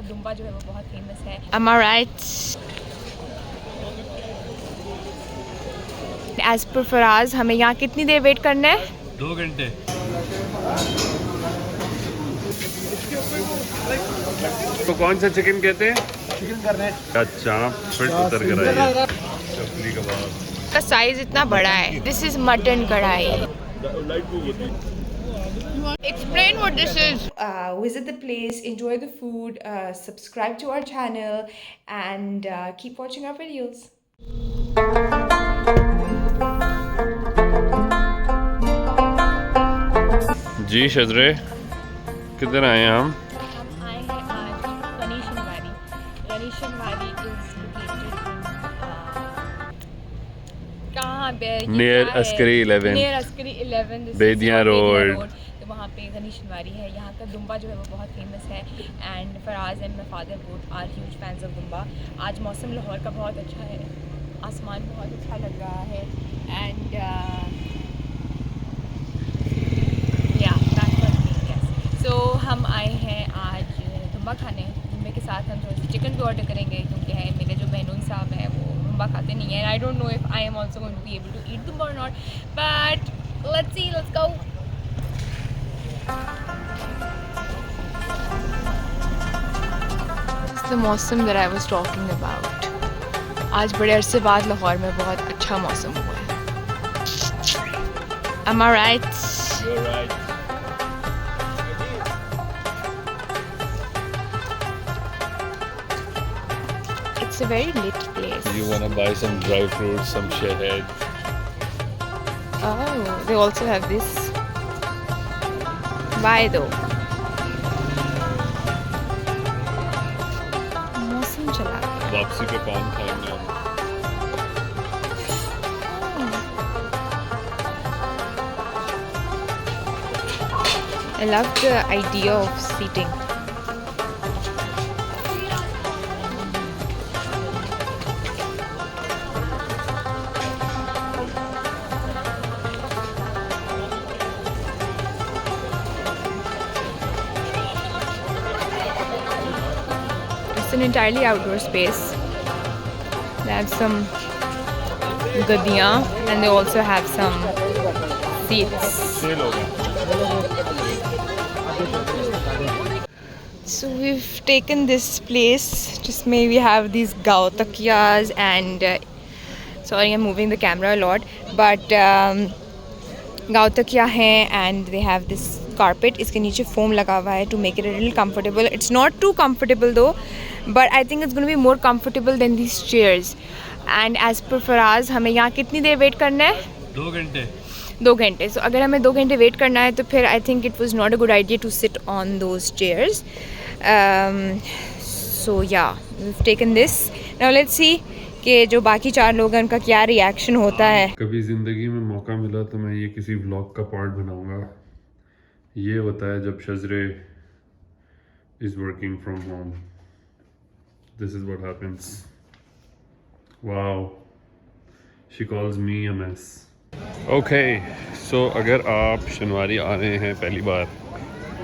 दुम्बा जो है वो बहुत फेमस है। Am I right? As per Faraz हमें यहाँ कितनी देर वेट करना है? 2 घंटे। तो कौन सा चिकन कहते हैं? चिकन करनेट। अच्छा, फिर उतर कर आइए। चपली कबाब का साइज इतना बड़ा है। This is mutton कढ़ाई। Explain what this is. Visit the place, enjoy the food, subscribe to our channel, and keep watching our videos. जी शजरे, किधर आए हैं हम? हम आए हैं आज गनी शिनवारी। गनी शिनवारी इज लोकेटेड कहाँ पे? नियर अस्करी 11, नियर अस्करी 11 बेदिया रोड। तो वहाँ पे गनी शिनवारी है। यहाँ का दुम्बा जो है वो बहुत फेमस है and Faraz and my father both are huge fans of dumba. आज मौसम लाहौर का बहुत अच्छा है, आसमान बहुत अच्छा लग रहा है एंड तो हम आए हैं आज दुम्बा खाने। दुम्बे के साथ हम थोड़ी सी चिकन भी ऑर्डर करेंगे क्योंकि है मेरे जो बहनोई साहब हैं वो दुम्बा खाते नहीं हैं। I don't know if I am also going to be able to eat dumba और not, but let's see, let's go. It's the मौसम that I was talking about. आज बड़े अरसे बाद लाहौर में बहुत अच्छा मौसम हुआ है। Am I right? You're right. It's a very lit place. You wanna buy some dry fruits, some shahad? Oh, they also have this. Why though? मौसम चला गया। वापसी पे पान खाएंगे हम। I love the idea of seating. It's an entirely outdoor space. They have some gadiyan and they also have some seats. Sale हो गया। So we've taken this place. Just maybe have these gautakiyas and sorry, I'm moving the camera a lot, but gautakiya hain and they have this carpet. इसके नीचे foam लगा हुआ है to make it a little comfortable. It's not too comfortable though, but I think it's going to be more comfortable than these chairs. And as per Faraz हमें यहाँ कितनी देर wait करना है? 2 घंटे। 2 घंटे। So अगर हमें 2 घंटे वेट करना है तो फिर I think it was not a good idea to sit on those chairs. So yeah, we've taken this. Now let's see कि जो बाकी 4 लोग हैं उनका क्या रिएक्शन होता है। कभी ज़िंदगी में मौका मिला तो मैं ये किसी व्लॉग का पार्ट बनाऊंगा। ये होता है जब शजरे is working from home. This is what happens. Wow, she calls me a mess. Okay, so अगर आप शिनवारी आ रहे हैं पहली बार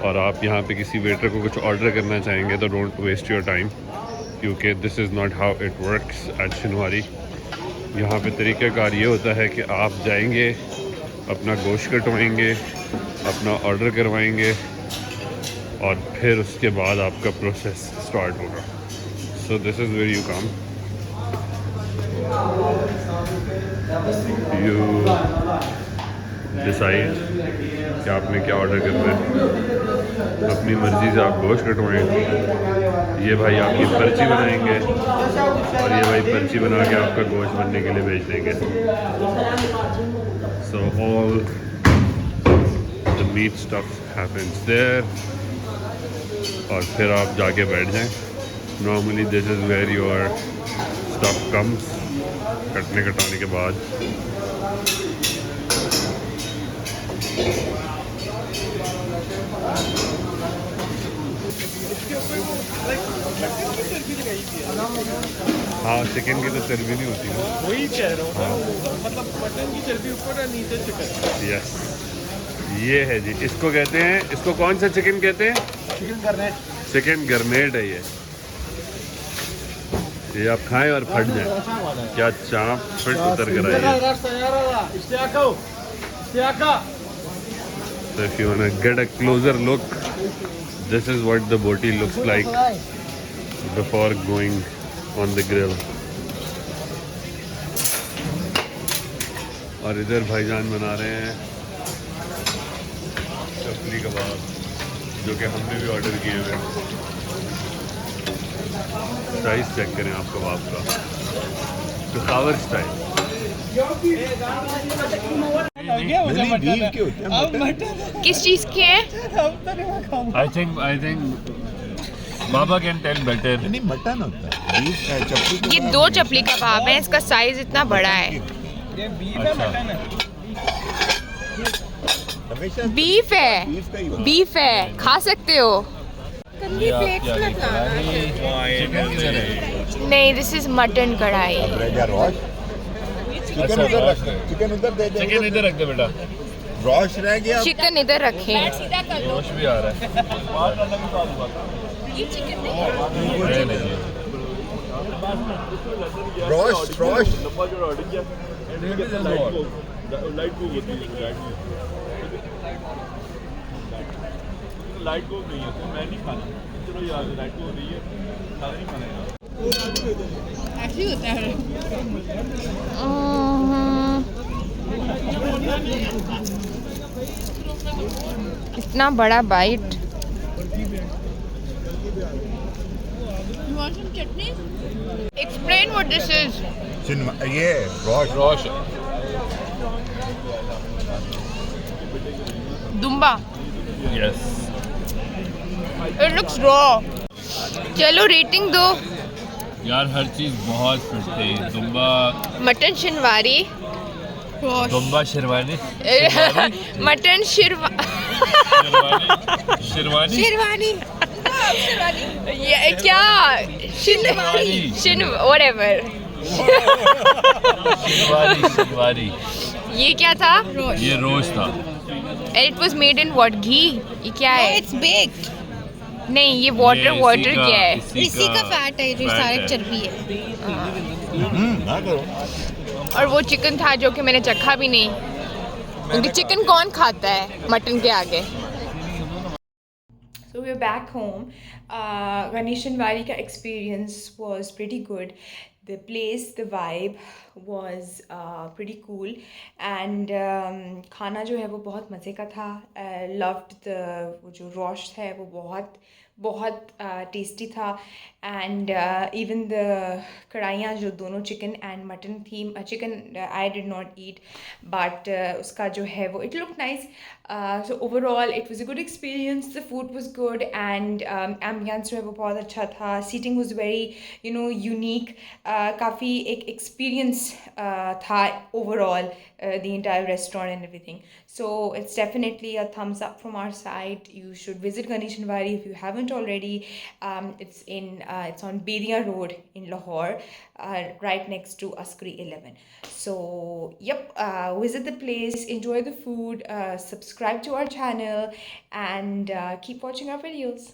और आप यहाँ पे किसी वेटर को कुछ ऑर्डर करना चाहेंगे तो डोंट वेस्ट योर टाइम, क्योंकि this is not how it works at Shinwari. यहाँ पे तरीक़ाकार ये होता है कि आप जाएंगे, अपना गोश्त कटवाएंगे, अपना ऑर्डर करवाएंगे और फिर उसके बाद आपका प्रोसेस स्टार्ट होगा। So this is where you come, you decide कि आपने क्या ऑर्डर करना है, अपनी मर्ज़ी से आप गोश्त कटवाएँ। ये भाई आपकी पर्ची बनाएंगे और ये भाई पर्ची बना के आपका गोश्त बनने के लिए भेज देंगे। So all the meat stuff happens there और फिर आप जाके बैठ जाएं। Normally this is where your stuff comes कटने कटाने के बाद। हाँ, चिकन की तो चर्बी नहीं होती ना, वही कह रहा हूँ मतलब मटन की चर्बी ऊपर और नीचे चिकन। यस, ये है जी। इसको कहते हैं, इसको कौन सा चिकन कहते हैं? चिकन करनेट। चिकन गरनेट है ये। ये आप खाएं और फट जाए। क्या चाप फिट उतर कर आई है। So if you wanna get a closer look, this is what the boti looks like before going on the grill. और इधर भाईजान बना रहे हैं चपली कबाब, जो कि हमने भी ऑर्डर किए हुए हैं। साइज चेक करें आप कबाब का, पिशावर स्टाइल। किस चीज़ के हैं? I think baba can tell better. नहीं मटन होता है, बीफ का चपली ये 2 चपली कबाब हैं, इसका साइज इतना बड़ा है। हमेशा बीफ है, बीफ का ही होता बीफ है, खा सकते हो। नहीं, दिस इज मटन कढ़ाई। है। रह गया रोश, चिकन उधर रख, चिकन उधर दे दे, चिकन इधर रख दे बेटा। रोश रह गया। चिकन इधर रखें। रोश भी आ रहा है। रोश रोश लाइट को नहीं है तो मैं नहीं खाना। चलो यार लाइट को नहीं है, खाना नहीं खाना। इतना बड़ा bite. Explain what this is. ये रोश रोश दुम्बा। यस। It looks raw. चलो रेटिंग दो। यार हर चीज़ बहुत फिट थी। दुम्बा, मटन शिनवारी, दुम्बा शेरवानी, मटन शेरवानी, शेरवानी ये क्या शिनवारी whatever। शेरवानी। ये क्या था? ये रोश था। And it was made in what? घी? ये क्या है? It's baked. नहीं, ये वाटर क्या है? इसी का फैट है जो सारी चर्बी है। ना करो। और वो चिकन था जो कि मैंने चखा भी नहीं, क्योंकि चिकन कौन खाता है मटन के आगे। So we're back home. Ghani Shinwari ka experience was pretty good. The place, the vibe was pretty cool, and खाना जो है वो बहुत मज़े का था. Loved the वो जो रोश है वो बहुत टेस्टी था, and even the कढ़ाइयाँ जो दोनों चिकन एंड मटन थी. Chicken I did not eat, but उसका जो है वो it looked nice. So overall it was a good experience. The food was good, and ambience जो है वो बहुत अच्छा था. Seating was very unique. काफ़ी एक experience था overall, the entire restaurant and everything. So it's definitely a thumbs up from our side. You should visit Ghani Shinwari if you haven't already. It's on Bedia Road in Lahore, right next to Askari 11. So yep, visit the place, enjoy the food, subscribe to our channel, and keep watching our videos.